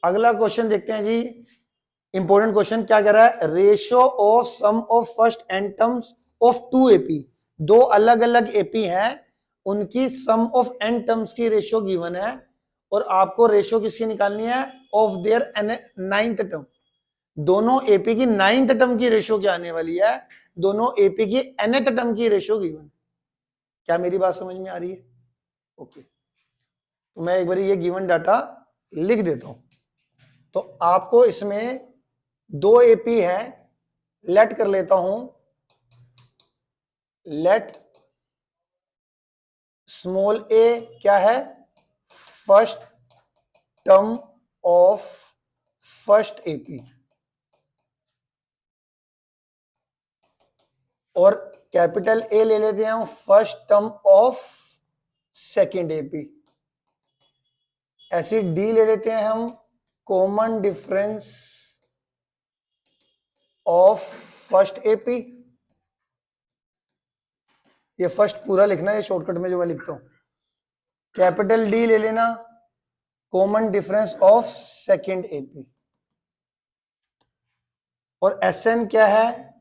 अगला क्वेश्चन देखते हैं जी, इंपॉर्टेंट क्वेश्चन क्या कह रहा है, ratio of sum of first n terms of two AP, दो अलग अलग एपी हैं, उनकी सम ऑफ एन टर्म्स की रेशियो गिवन है, और आपको रेशियो किसकी निकालनी है, ऑफ देयर नाइन्थ टर्म। दोनों एपी की नाइन्थ टर्म की रेशियो क्या आने वाली है, दोनों एपी की nth टर्म की रेशियो गिवन। क्या मेरी बात समझ में आ रही है? ओके, तो मैं एक बार ये गिवन डाटा लिख देता हूं। तो आपको इसमें दो एपी है, लेट कर लेता हूं, लेट स्मॉल ए क्या है, first term of first AP, और कैपिटल ए ले लेते हैं first term of second AP. ऐसी डी ले लेते हैं हम, common difference of first AP. ये फर्स्ट पूरा लिखना है, ये शॉर्टकट में जो मैं लिखता हूं। कैपिटल डी ले लेना, common difference of second AP. और एस एन क्या है,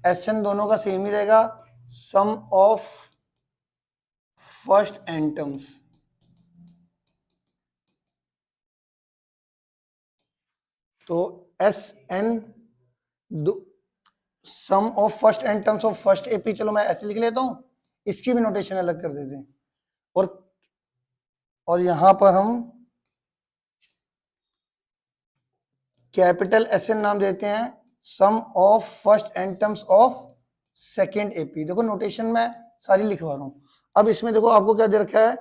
एस एन दोनों का सेम ही रहेगा, sum of first n terms. तो S n sum of first n terms of first AP, चलो मैं ऐसे लिख लेता हूं, इसकी भी नोटेशन अलग कर देते हैं। और यहां पर हम कैपिटल एस एन नाम देते हैं sum of first n terms of second AP. देखो नोटेशन में सारी लिखवा रहा हूं। अब इसमें देखो आपको क्या दे रखा है,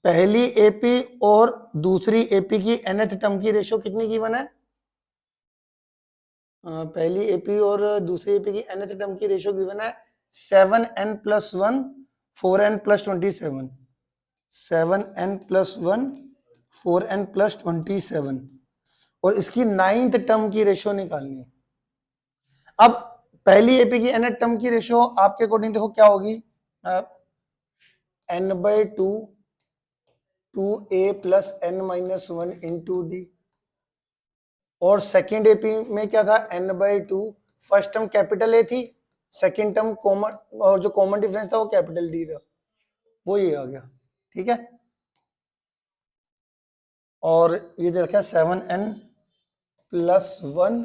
पहली एपी और दूसरी एपी की nth टर्म की रेशियो कितनी गिवन है, पहली एपी और दूसरी एपी की nth टर्म की रेशियो गिवन है 7n+1 4n+27, 7n+1 4n+27, और इसकी नाइन्थ टर्म की रेशियो निकालनी है। अब पहली एपी की nth टर्म की रेशियो आपके अकॉर्डिंग देखो क्या होगी, n/2 2a + n-1 into D, और सेकेंड एपी में क्या था, n/2, first term capital A थी, सेकेंड टर्म कॉमन, और जो कॉमन डिफरेंस था वो कैपिटल डी था, वो ये आ गया। ठीक है, और ये दे रखा है 7n+1,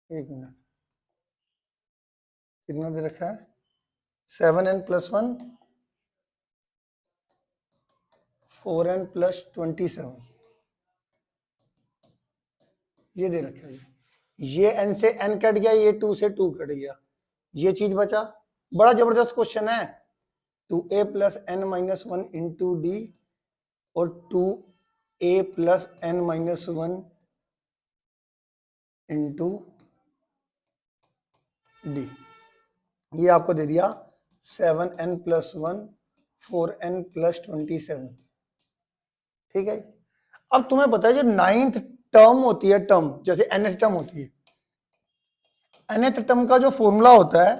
एक मिनट, कितना दे रखा है, 7n+1 4n+27, ये दे रखा है। ये n से n कट गया, ये 2 से 2 कट गया, ये चीज बचा। बड़ा जबरदस्त क्वेश्चन है, 2a + n-1 इंटू डी, और 2a + n-1 इंटू डी, ये आपको दे दिया 7n+1 4n+27। ठीक है, अब तुम्हें पता है जो नाइन्थ टर्म होती है, टर्म जैसे nth टर्म होती है, nth टर्म का जो फॉर्मूला होता है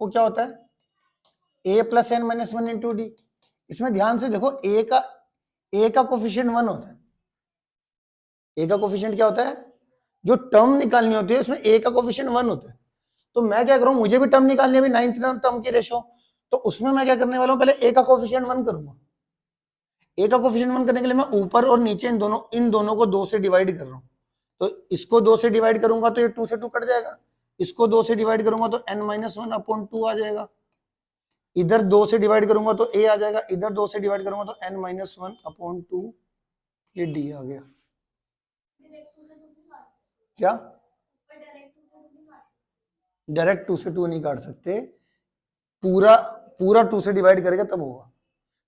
वो क्या होता है, a + n-1 इंटू डी। इसमें ध्यान से देखो, a का कोफिशिएंट 1 होता है, a का कोफिशिएंट क्या होता है, जो टर्म निकालनी होती है उसमें a का कोफिशिएंट 1 होता है। तो मैं क्या करूं, मुझे भी टर्म निकालनी है अभी, नाइन्थ टर्म की रेशियो, तो उसमें मैं क्या करने वाला हूं, पहले a का कोफिशिएंट 1 करूंगा। a का कोफिशिएंट 1 करने के लिए मैं ऊपर और नीचे इन दोनों को 2 से डिवाइड कर रहा हूं। तो इसको 2 से डिवाइड करूंगा तो ये 2 से 2 कट जाएगा, इसको 2 से डिवाइड करूंगा तो n-1/2 आ जाएगा, इधर 2 से डिवाइड करूंगा तो a आ जाएगा, इधर 2 से डिवाइड करूंगा तो n-1/2, ये d आ गया। क्या डायरेक्ट 2 से 2 नहीं काट सकते, पूरा 2 से डिवाइड करेगा तब होगा।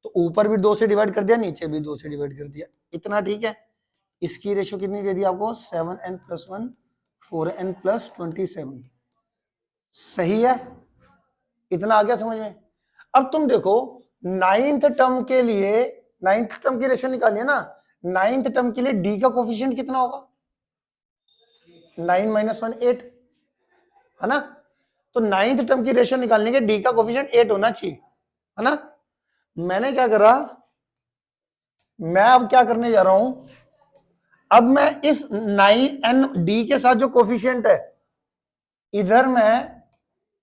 तो ऊपर भी 2 से डिवाइड कर दिया, नीचे भी 2 से डिवाइड कर दिया, इतना ठीक है। इसकी रेशियो कितनी दे दी आपको, 7n+1 4n+27, सही है, इतना आ गया समझ में। अब तुम देखो नाइन्थ टर्म के लिए, नाइन्थ टर्म की रेशियो निकालनी है ना, नाइन्थ टर्म के लिए डी का कोफिशिएंट कितना होगा, 9 - 1 8, है ना। तो नाइन्थ टर्म की रेशियो निकालने के डी का कोफिशिएंट 8 होना चाहिए, है ना। मैंने क्या करा, मैं अब क्या करने जा रहा हूं, अब मैं इस 9ND के साथ जो कोफिशिएंट है, इधर मैं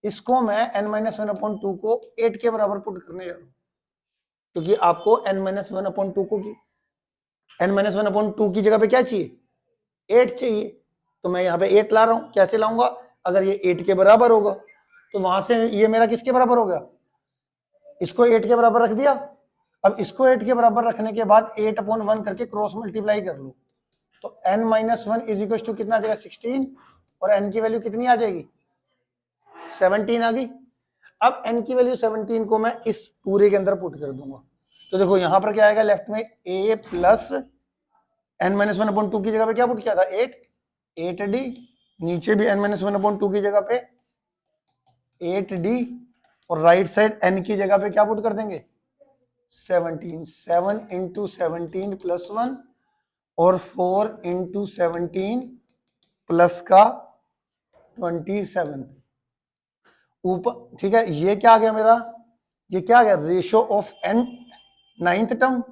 इसको मैं n-1/2 को 8 के बराबर पुट करने जा रहा हूं, क्योंकि आपको n-1/2 को n-1/2 की जगह पे क्या चाहिए, 8 चाहिए। तो मैं यहां पे 8 ला रहा हूं। कैसे लाऊंगा, अगर ये 8 के बराबर होगा तो वहां से ये मेरा किसके बराबर हो गया, इसको 8 के बराबर रख दिया। अब इसको 8 के बराबर रखने के बाद 8/1 करके क्रॉस मल्टीप्लाई कर लो, तो n-1 इज इक्वल टू कितना आ जाएगा, 16, और n की वैल्यू कितनी आ जाएगी, 17 आ गई। अब n की वैल्यू 17 को मैं इस पूरे के अंदर पुट कर दूंगा, तो देखो यहां पर क्या आएगा, लेफ्ट में a प्लस n-1/2 की जगह पे क्या पुट किया था, 8d, नीचे भी n-1/2 की जगह पे 8d, और राइट साइड n की जगह पे क्या पुट कर देंगे, 17, 7 इंटू 17 प्लस 1, और 4 इंटू 17 प्लस का 27 ऊपर। ठीक है, ये क्या आ गया मेरा, ये क्या आ गया, ratio of n, ninth term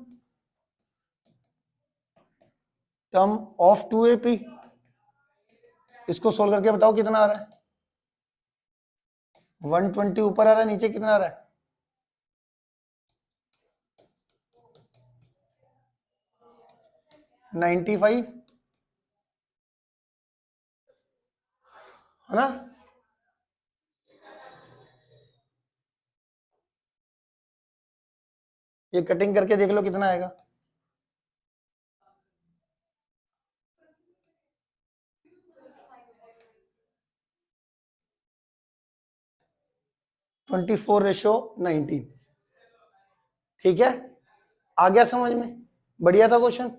of 2AP। इसको सोल्व करके बताओ कितना आ रहा है, 120 ऊपर आ रहा है, नीचे कितना आ रहा है, 95, है ना। ये कटिंग करके देख लो कितना आएगा, 24:19। ठीक है, आ गया समझ में, बढ़िया था क्वेश्चन।